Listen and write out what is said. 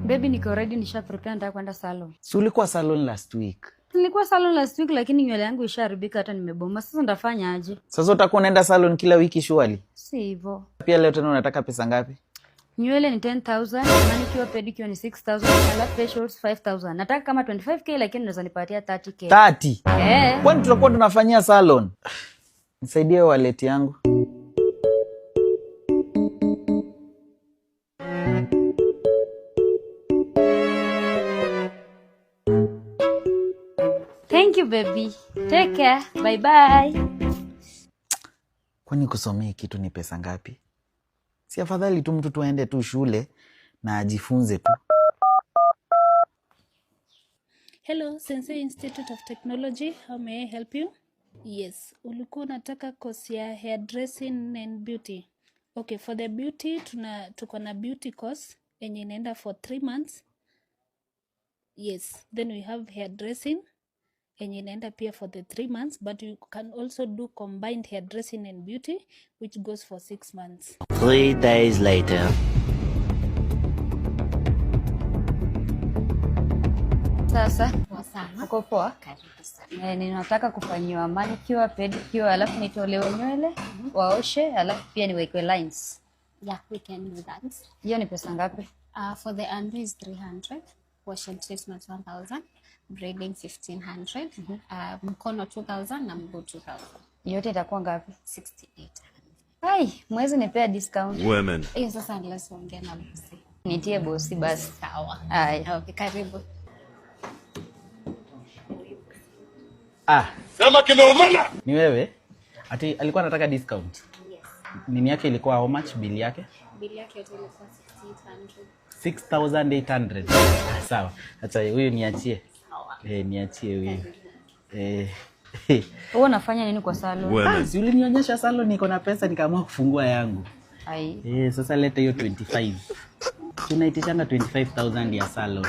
Baby, niko ready, nisha prepare, nataka kwenda salon. Si ulikuwa salon last week? Nilikuwa salon last week lakini nywele yangu ishaharibika hata nimeboma. Sasa ndafanya aje? Sasa utakuwa unaenda salon kila wiki surely? Si hivyo. Pia leo tena unataka pesa ngapi? Nywele ni 10,000, manicure pedicure ni 6,000, alafu facials 5,000. Nataka kama 25k lakini unaweza nipatia 30k. 30? Kwani tutakuwa tunafanyia salon? Nisaidie wallet yangu. Thank you baby. Take care. Bye bye. Kwani kusomea kitu ni pesa ngapi? Si afadhali tu mtu tuende tu shule na ajifunze tu. Hello, Sensei Institute of Technology. How may I help you? Yes, ulikuwa unataka course ya hairdressing and beauty. Okay, for the beauty tuko na beauty course yenye inaenda for 3 months. Yes, then we have hairdressing yenye inaenda pia for the 3 months, but you can also do combined hairdressing and beauty which goes for 6 months. 3 days later. Sasa, uko poa? Karibu sana. Ninataka kufanyiwa manicure, pedicure, alafu nitolewe nywele, waoshe, alafu pia niwekwe lines. Yeah, we can do that. Hiyo ni pesa ngapi? For the under is 300, wash and treatment 1,000, braiding 1,500, mkono 2,000 na mguu 2,000. Yote itakuwa ngapi? 68. Hai, mwezi nipea discount. Women. Hiyo sasa unless ongea na bosi. Nitie bosi basi. Sawa. Hai. Okay, karibu. Sema kimeumana. Ni wewe? Ati alikuwa anataka discount. Yes. Nini yake ilikuwa how much bill yake? Bill yake ilikuwa 6,800. 6,800. Sawa. Acha huyu niachie. Sawa. Niachie huyu. Wewe unafanya nini kwa salon? Si ulinionyesha salon niko na pesa nikaamua kufungua yangu. Hai. Sasa leta hiyo 25. Tunaitishanga 25,000 ya salon.